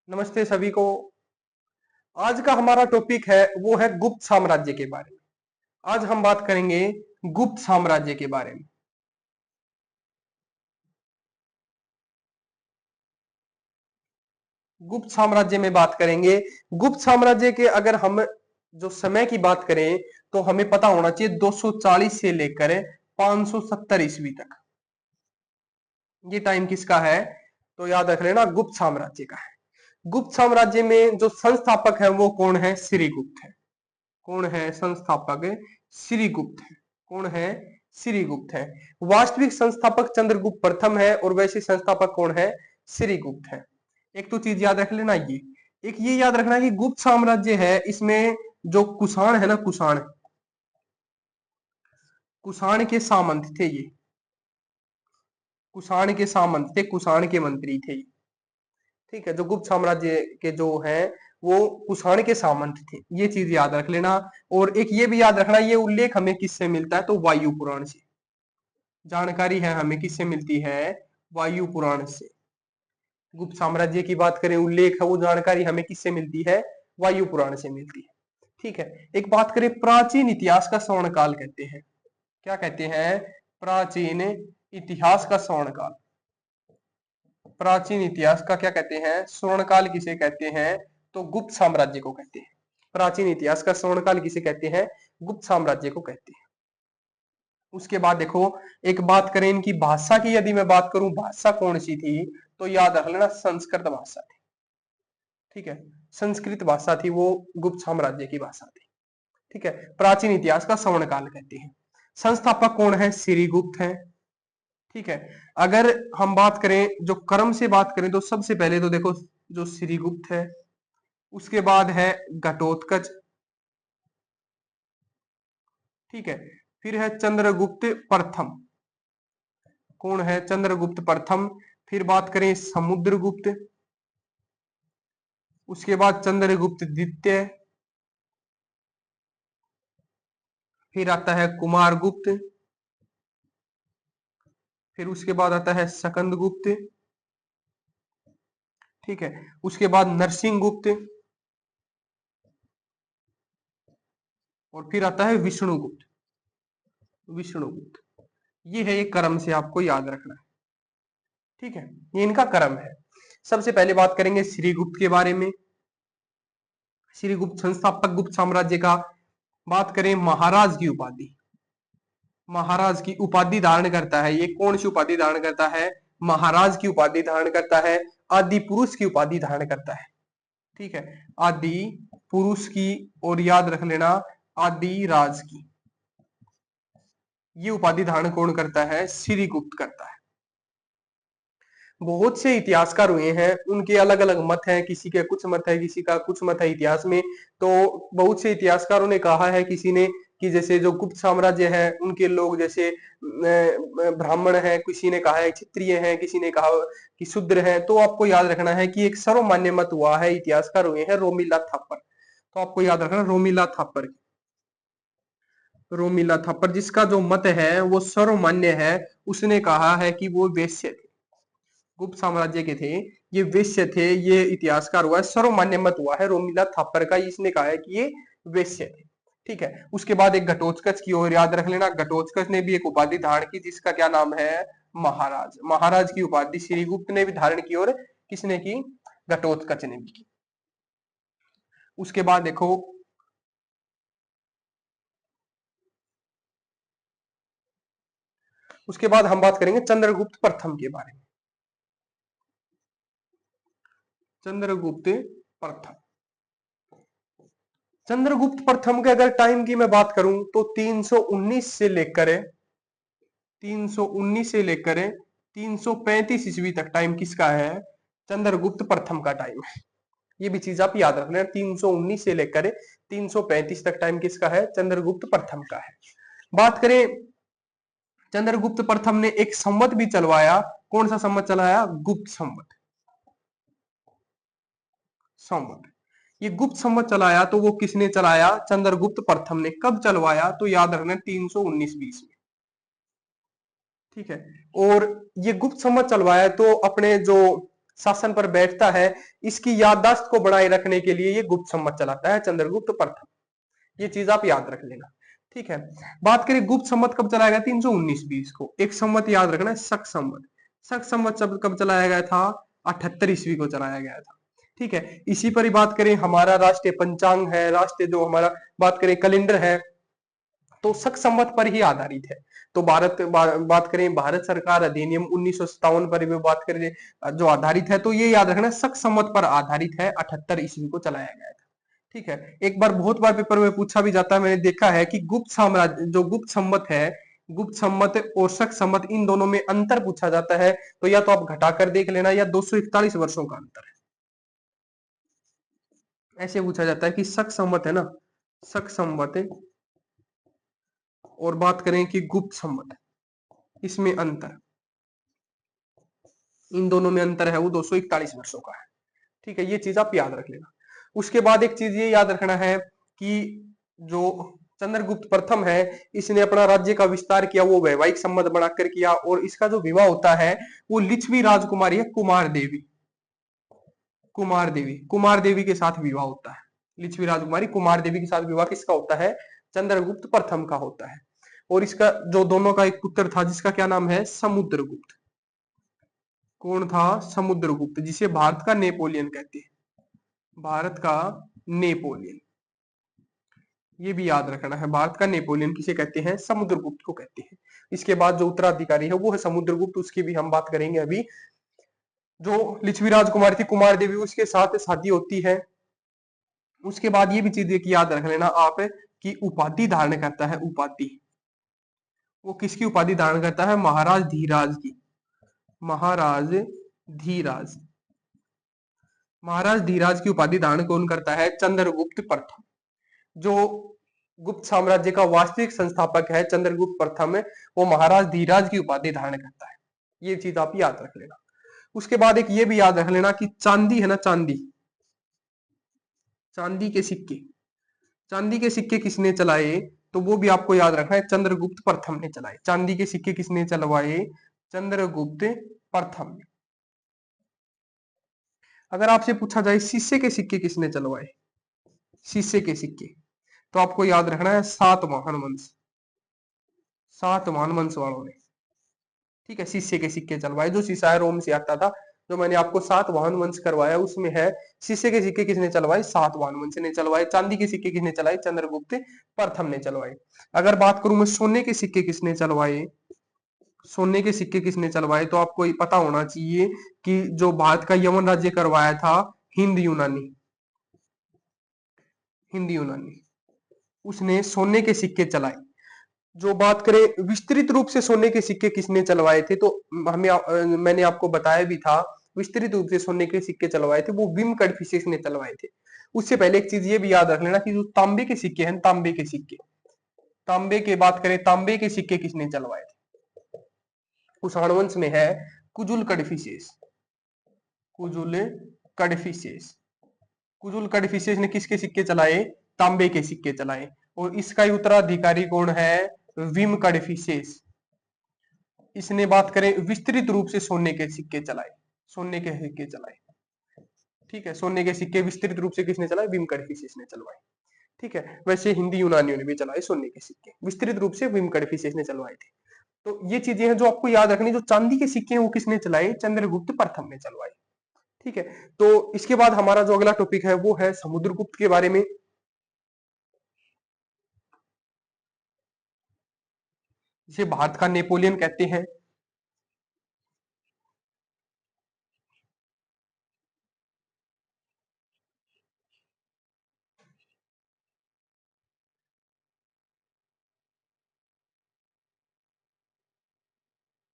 नमस्ते सभी को। आज का हमारा टॉपिक है वो है गुप्त साम्राज्य के बारे में। आज हम बात करेंगे गुप्त साम्राज्य के बारे में। गुप्त साम्राज्य में बात करेंगे। गुप्त साम्राज्य के अगर हम जो समय की बात करें तो हमें पता होना चाहिए 240 से लेकर 570 ईस्वी तक। ये टाइम किसका है? तो याद रख लेना, गुप्त साम्राज्य का है। गुप्त साम्राज्य में जो संस्थापक है वो कौन है? श्रीगुप्त है। कौन है संस्थापक? श्रीगुप्त है। कौन है? श्रीगुप्त है। वास्तविक संस्थापक चंद्रगुप्त प्रथम है और वैसे संस्थापक कौन है? श्रीगुप्त है। एक तो चीज याद रख लेना, ये एक ये याद रखना कि गुप्त साम्राज्य है, इसमें जो कुषाण है ना, कुषाण, कुषाण के सामंत थे ये। कुषाण के सामंत थे, कुषाण के मंत्री थे। ठीक है, जो गुप्त साम्राज्य के जो है वो कुषाण के सामंत थे, ये चीज याद रख लेना। और एक ये भी याद रखना, ये उल्लेख हमें किससे मिलता है? तो वायु पुराण से जानकारी है हमें किससे मिलती है? वायु पुराण से। गुप्त साम्राज्य की बात करें, उल्लेख है वो जानकारी हमें किससे मिलती है? वायु पुराण से मिलती है। ठीक है, एक बात करें, प्राचीन इतिहास का स्वर्ण काल कहते हैं। क्या कहते हैं? प्राचीन इतिहास का स्वर्ण काल। प्राचीन इतिहास का क्या कहते हैं? स्वर्ण काल किसे कहते हैं? तो गुप्त साम्राज्य को कहते हैं। प्राचीन इतिहास का स्वर्ण काल किसे कहते हैं? गुप्त साम्राज्य को कहते हैं। उसके बाद देखो, एक बात करें इनकी भाषा की, यदि मैं बात करूं भाषा कौन सी थी, तो याद रख लेना संस्कृत भाषा थी। ठीक है, संस्कृत भाषा थी वो, गुप्त साम्राज्य की भाषा थी। ठीक है, प्राचीन इतिहास का स्वर्ण काल कहते हैं। संस्थापक कौन है? श्रीगुप्त है। ठीक है, अगर हम बात करें जो क्रम से बात करें तो सबसे पहले तो देखो जो श्रीगुप्त है, उसके बाद है घटोत्कच। ठीक है, फिर है चंद्रगुप्त प्रथम। कौन है? चंद्रगुप्त प्रथम। फिर बात करें समुद्रगुप्त, उसके बाद चंद्रगुप्त द्वितीय, फिर आता है कुमारगुप्त, फिर उसके बाद आता है सकंदगुप्त। ठीक है, उसके बाद नरसिंहगुप्त, और फिर आता है विष्णुगुप्त। विष्णुगुप्त, ये है एक क्रम से आपको याद रखना है। ठीक है, ये इनका क्रम है। सबसे पहले बात करेंगे श्रीगुप्त के बारे में। श्रीगुप्त संस्थापक गुप्त साम्राज्य का। बात करें महाराज की उपाधि, महाराज की उपाधि धारण करता है ये। कौन सी उपाधि धारण करता है? महाराज की उपाधि धारण करता है। आदि पुरुष की उपाधि धारण करता है। ठीक है, आदि पुरुष की, और याद रख लेना आदि राज की। ये उपाधि धारण कौन करता है? श्रीगुप्त करता है। बहुत से इतिहासकार हुए हैं, उनके अलग अलग मत हैं, किसी के कुछ मत है, किसी का कुछ मत है इतिहास में। तो बहुत से इतिहासकारों ने कहा है, किसी ने कि जैसे जो गुप्त साम्राज्य है उनके लोग जैसे ब्राह्मण है, किसी ने कहा है क्षत्रिय है, किसी ने कहा कि शूद्र है। तो आपको याद रखना है कि एक सर्वमान्य मत हुआ है, इतिहासकार हुए हैं रोमिला थापर। तो आपको याद रखना रोमिला थापर। रोमिला थापर जिसका जो मत है वो सर्वमान्य है, उसने कहा है कि वो वैश्य थे, गुप्त साम्राज्य के थे, ये वैश्य थे। ये इतिहासकार हुआ है, सर्वमान्य मत हुआ है रोमिला थापर का, इसने कहा है कि ये वैश्य थे। ठीक है, उसके बाद एक घटोत्कच की ओर याद रख लेना। घटोत्कच ने भी एक उपाधि धारण की जिसका क्या नाम है? महाराज। महाराज की उपाधि श्रीगुप्त ने भी धारण की, और किसने की? घटोत्कच ने भी की। उसके बाद देखो, उसके बाद हम बात करेंगे चंद्रगुप्त प्रथम के बारे में। चंद्रगुप्त प्रथम, चंद्रगुप्त प्रथम के अगर टाइम की मैं बात करूं तो 319 से लेकर 319 से लेकर 335 ईस्वी तक टाइम किसका है? चंद्रगुप्त प्रथम का टाइम है। ये भी चीज आप याद रख लेना, 319 से लेकर 335 तक टाइम किसका है? चंद्रगुप्त प्रथम का है। बात करें, चंद्रगुप्त प्रथम ने एक संवत भी चलवाया। कौन सा संवत चलाया? गुप्त संवत। संवत, ये गुप्त संवत चलाया तो वो किसने चलाया? चंद्रगुप्त प्रथम ने। कब चलवाया? तो याद रखना 319-20 में। ठीक है, और ये गुप्त संवत चलवाया तो अपने जो शासन पर बैठता है, इसकी याददाश्त को बनाए रखने के लिए ये गुप्त संवत चलाता है, चंद्रगुप्त प्रथम। ये चीज आप याद रख लेना। ठीक है, बात करें गुप्त संवत कब चलाया गया, 319 को। एक संवत याद रखना है, शक संवत। शक संवत कब चलाया गया था, 78 ईस्वी को चलाया गया था। ठीक है, इसी पर ही बात करें, हमारा राष्ट्रीय पंचांग है, राष्ट्रीय जो हमारा बात करें कैलेंडर है, तो शक संवत पर ही आधारित है। तो बात करें भारत सरकार अधिनियम 1957 पर भी बात करें जो आधारित है, तो ये याद रखना शक संवत पर आधारित है, 78 ईस्वी को चलाया गया था। ठीक है, एक बार बहुत बार पेपर में पूछा भी जाता है, मैंने देखा है कि गुप्त साम्राज्य जो गुप्त संवत है, गुप्त संवत और शक संवत, इन दोनों में अंतर पूछा जाता है, तो या तो आप घटाकर देख लेना, या 241 वर्षों का अंतर है। ऐसे पूछा जाता है कि शक संवत है ना, शक संवत, और बात करें कि गुप्त संवत, इसमें अंतर, इन दोनों में अंतर है वो 241 वर्षों का है। ठीक है, ये चीज आप याद रख लेना। उसके बाद एक चीज ये याद रखना है कि जो चंद्रगुप्त प्रथम है, इसने अपना राज्य का विस्तार किया वो वैवाहिक संबंध बनाकर किया, और इसका जो विवाह होता है वो लिच्छवी राजकुमारी है, कुमार देवी, कुमार देवी, कुमार देवी के साथ विवाह होता है। लिच्छवी राजकुमारी कुमार देवी के साथ विवाह किसका होता है, चंद्रगुप्त प्रथम का होता है। और इसका जो दोनों का एक पुत्र था जिसका क्या नाम है, समुद्रगुप्त। कौन था, समुद्रगुप्त, जिसे भारत का नेपोलियन कहते हैं, भारत का नेपोलियन। ये भी याद रखना है, भारत का नेपोलियन किसे कहते हैं, समुद्रगुप्त को कहते हैं। इसके बाद जो उत्तराधिकारी है वो है समुद्रगुप्त, उसकी भी हम बात करेंगे अभी। जो लिच्छवी राजकुमारी थी कुमार देवी, उसके साथ शादी होती है। उसके बाद ये भी चीज एक याद रख लेना आप कि उपाधि धारण करता है, उपाधि, वो किसकी उपाधि धारण करता है, महाराज धीराज की, महाराज धीराज, महाराज धीराज की उपाधि धारण कौन करता है, चंद्रगुप्त प्रथम। जो गुप्त साम्राज्य का वास्तविक संस्थापक है चंद्रगुप्त प्रथम, वो महाराज धीराज की उपाधि धारण करता है। ये चीज आप याद रख लेना। उसके बाद एक ये भी याद रख लेना कि चांदी है ना, चांदी, चांदी के सिक्के, चांदी के सिक्के किसने चलाए, तो वो भी आपको याद रखना है, चंद्रगुप्त प्रथम ने चलाए। चांदी के सिक्के किसने चलवाए, चंद्रगुप्त प्रथम ने। अगर आपसे पूछा जाए शीशे के सिक्के किसने चलवाए, शीशे के सिक्के, तो आपको याद रखना है सातवाहन वंश, सातवाहन वंश वालों ने। ठीक है, शीशे के सिक्के चलवाए, जो शीशा है रोम से आता था, जो मैंने आपको सातवाहन वंश करवाया उसमें है। शीशे के सिक्के किसने चलवाए, सातवाहन वंश ने चलवाए। चांदी के सिक्के किसने चलाए, चंद्रगुप्त प्रथम ने चलवाए। अगर बात करूं मैं सोने के सिक्के किसने चलवाए, सोने के सिक्के किसने चलवाए, तो आपको ये पता होना चाहिए कि जो भारत का यवन राज्य करवाया था, हिंद यूनानी, हिंद यूनानी, उसने सोने के सिक्के चलाए। जो बात करें विस्तृत रूप से सोने के सिक्के किसने चलवाए थे, तो मैंने आपको बताया भी था, विस्तृत रूप से सोने के सिक्के चलवाए थे वो विम कड़फिसेस ने चलवाए थे। उससे पहले एक चीज ये भी याद रख लेना कि जो तांबे के सिक्के हैं, तांबे के सिक्के, तांबे की बात करें, तांबे के सिक्के किसने चलवाए थे, कुषाण वंश में है कुजुल कड़फिसेस, कुजुल कड़फिसेस, कुजुल कड़फिसेस ने किसके सिक्के चलाए, तांबे के सिक्के चलाए। और इसका ही उत्तराधिकारी कौन है, विम कड़फिसेस। इसने बात करें विस्तृत रूप से सोने के सिक्के चलाए, सोने के सिक्के चलाए। ठीक है, सोने के सिक्के विस्तृत रूप से किसने चलाए, विम कड़फिसेस ने चलवाए। ठीक है, वैसे हिंदी यूनानियों ने भी चलाए सोने के सिक्के, विस्तृत रूप से विम कड़फिसेस ने चलवाए थे। तो ये चीजें हैं जो आपको याद रखनी। जो चांदी के सिक्के हैं वो किसने चलाए, चंद्रगुप्त प्रथम ने चलवाए। ठीक है, तो इसके बाद हमारा जो अगला टॉपिक है वो है समुद्रगुप्त के बारे में। जिसे भारत का नेपोलियन कहते हैं,